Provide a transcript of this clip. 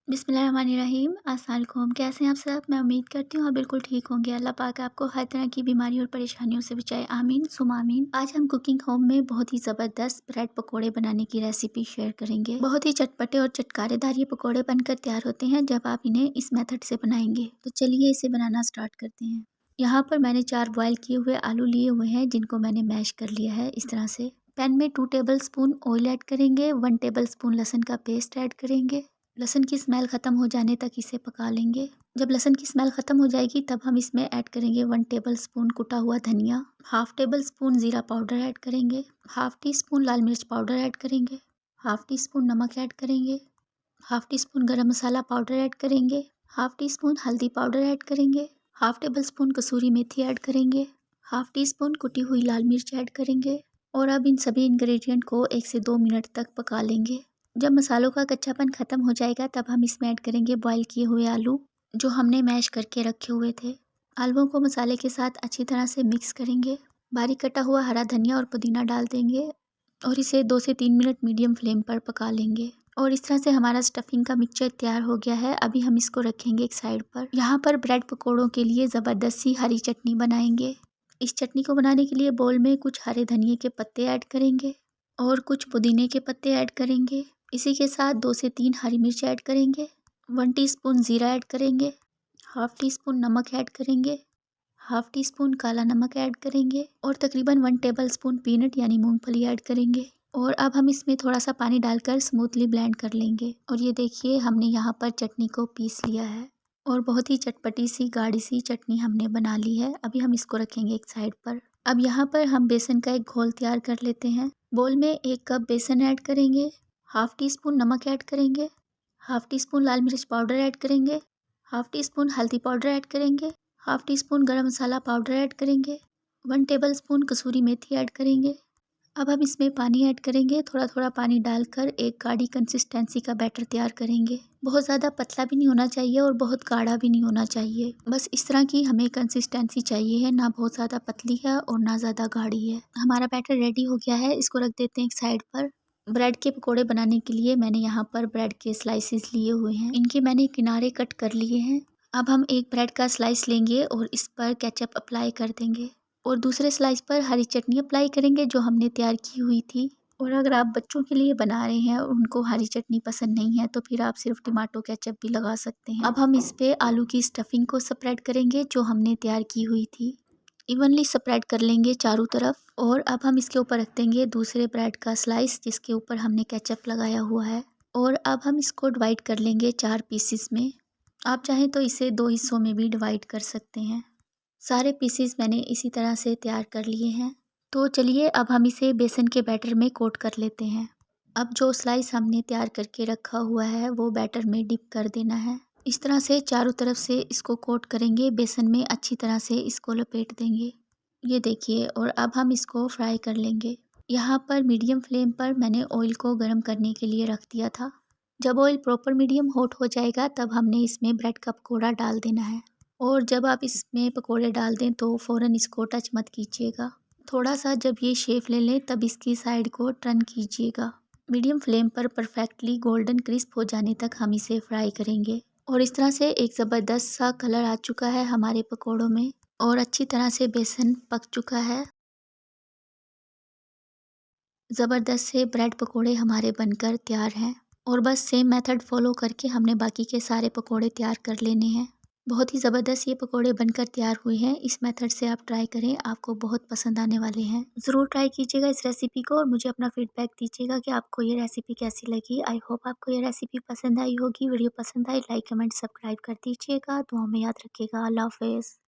बिस्मिल्लाहिर्रहमानिर्रहीम। अस्सलाम वालेकुम। कैसे हैं आप सब? मैं उम्मीद करती हूँ आप बिल्कुल ठीक होंगे। अल्लाह पाक आपको हर तरह की बीमारी और परेशानियों से बचाए, आमीन सुम्मा आमीन। आज हम कुकिंग होम में बहुत ही ज़बरदस्त ब्रेड पकोड़े बनाने की रेसिपी शेयर करेंगे। बहुत ही चटपटे और चटकारेदार ये पकोड़े बनकर तैयार होते हैं जब आप इन्हें इस मेथड से बनाएंगे। तो चलिए इसे बनाना स्टार्ट करते हैं। यहाँ पर मैंने 4 बॉयल किए हुए आलू लिए हुए हैं जिनको मैंने मैश कर लिया है इस तरह से। पैन में 2 टेबल स्पून ऑयल ऐड करेंगे, 1 टेबल स्पून लहसुन का पेस्ट ऐड करेंगे। लहसुन की स्मेल ख़त्म हो जाने तक इसे पका लेंगे। जब लहसुन की स्मेल ख़त्म हो जाएगी तब हम इसमें ऐड करेंगे 1 टेबल स्पून कुटा हुआ धनिया, हाफ टेबल स्पून ज़ीरा पाउडर ऐड करेंगे, हाफ टी स्पून लाल मिर्च पाउडर ऐड करेंगे, हाफ टी स्पून नमक ऐड करेंगे, हाफ टी स्पून गरम मसाला पाउडर ऐड करेंगे, हाफ टी स्पून हल्दी पाउडर ऐड करेंगे, हाफ टेबल स्पून कसूरी मेथी ऐड करेंगे, हाफ टी स्पून कुटी हुई लाल मिर्च ऐड करेंगे। और अब इन सभी इंग्रेडिएंट को 1 से 2 मिनट तक पका लेंगे। जब मसालों का कच्चापन ख़त्म हो जाएगा तब हम इसमें ऐड करेंगे बॉईल किए हुए आलू जो हमने मैश करके रखे हुए थे। आलूओं को मसाले के साथ अच्छी तरह से मिक्स करेंगे। बारीक कटा हुआ हरा धनिया और पुदीना डाल देंगे और इसे 2 से 3 मिनट मीडियम फ्लेम पर पका लेंगे। और इस तरह से हमारा स्टफिंग का मिक्सचर तैयार हो गया है। अभी हम इसको रखेंगे एक साइड पर। यहाँ पर ब्रेड पकौड़ों के लिए ज़बरदस्त सी हरी चटनी बनाएंगे। इस चटनी को बनाने के लिए बोल में कुछ हरे धनिए के पत्ते ऐड करेंगे और कुछ पुदीने के पत्ते ऐड करेंगे। इसी के साथ 2 से 3 हरी मिर्च ऐड करेंगे, 1 टीस्पून ज़ीरा ऐड करेंगे, हाफ टी स्पून नमक ऐड करेंगे, हाफ टी स्पून काला नमक ऐड करेंगे और तकरीबन 1 टेबल स्पून पीनट यानी मूंगफली ऐड करेंगे। और अब हम इसमें थोड़ा सा पानी डालकर स्मूथली ब्लेंड कर लेंगे। और ये देखिए हमने यहाँ पर चटनी को पीस लिया है और बहुत ही चटपटी सी गाढ़ी सी चटनी हमने बना ली है। अभी हम इसको रखेंगे एक साइड पर। अब यहाँ पर हम बेसन का एक घोल तैयार कर लेते हैं। बोल में 1 कप बेसन ऐड करेंगे, हाफ टी स्पून नमक ऐड करेंगे, हाफ टी स्पून लाल मिर्च पाउडर ऐड करेंगे, हाफ टी स्पून हल्दी पाउडर ऐड करेंगे, हाफ टी स्पून गरम मसाला पाउडर ऐड करेंगे, 1 टेबल स्पून कसूरी मेथी ऐड करेंगे। अब हम इसमें पानी ऐड करेंगे। थोड़ा थोड़ा पानी डालकर एक गाढ़ी कंसिस्टेंसी का बैटर तैयार करेंगे। बहुत ज़्यादा पतला भी नहीं होना चाहिए और बहुत गाढ़ा भी नहीं होना चाहिए। बस इस तरह की हमें कंसिस्टेंसी चाहिए है, ना बहुत ज़्यादा पतली है और ना ज़्यादा गाढ़ी है। हमारा बैटर रेडी हो गया है, इसको रख देते हैं एक साइड पर। ब्रेड के पकोड़े बनाने के लिए मैंने यहाँ पर ब्रेड के स्लाइसेस लिए हुए हैं। इनके मैंने किनारे कट कर लिए हैं। अब हम एक ब्रेड का स्लाइस लेंगे और इस पर केचप अप्लाई कर देंगे और दूसरे स्लाइस पर हरी चटनी अप्लाई करेंगे जो हमने तैयार की हुई थी। और अगर आप बच्चों के लिए बना रहे हैं और उनको हरी चटनी पसंद नहीं है तो फिर आप सिर्फ टमाटो केचप भी लगा सकते हैं। अब हम इस पे आलू की स्टफिंग को स्प्रेड करेंगे जो हमने तैयार की हुई थी। इवनली स्प्रेड कर लेंगे चारों तरफ। और अब हम इसके ऊपर रख देंगे दूसरे ब्रेड का स्लाइस जिसके ऊपर हमने केचप लगाया हुआ है। और अब हम इसको डिवाइड कर लेंगे 4 पीसेस में। आप चाहें तो इसे 2 हिस्सों में भी डिवाइड कर सकते हैं। सारे पीसेस मैंने इसी तरह से तैयार कर लिए हैं। तो चलिए अब हम इसे बेसन के बैटर में कोट कर लेते हैं। अब जो स्लाइस हमने तैयार करके रखा हुआ है वो बैटर में डिप कर देना है। इस तरह से चारों तरफ से इसको कोट करेंगे, बेसन में अच्छी तरह से इसको लपेट देंगे। ये देखिए। और अब हम इसको फ्राई कर लेंगे। यहाँ पर मीडियम फ्लेम पर मैंने ऑयल को गर्म करने के लिए रख दिया था। जब ऑयल प्रॉपर मीडियम हॉट हो जाएगा तब हमने इसमें ब्रेड का पकौड़ा डाल देना है। और जब आप इसमें पकोड़े डाल दें तो फ़ौरन इसको टच मत कीजिएगा। थोड़ा सा जब ये शेप ले लें तब इसकी साइड को टर्न कीजिएगा। मीडियम फ्लेम पर परफेक्टली गोल्डन क्रिस्प हो जाने तक हम इसे फ्राई करेंगे। और इस तरह से एक ज़बरदस्त सा कलर आ चुका है हमारे पकोड़ों में और अच्छी तरह से बेसन पक चुका है। ज़बरदस्त से ब्रेड पकोड़े हमारे बनकर तैयार हैं। और बस सेम मेथड फॉलो करके हमने बाकी के सारे पकोड़े तैयार कर लेने हैं। बहुत ही ज़बरदस्त ये पकोड़े बनकर तैयार हुए हैं। इस मेथड से आप ट्राई करें, आपको बहुत पसंद आने वाले हैं। ज़रूर ट्राई कीजिएगा इस रेसिपी को और मुझे अपना फीडबैक दीजिएगा कि आपको ये रेसिपी कैसी लगी। आई होप आपको ये रेसिपी पसंद आई होगी। वीडियो पसंद आई लाइक कमेंट सब्सक्राइब कर दीजिएगा। दुआ में याद रखिएगा। अल्लाह हाफ़िज़।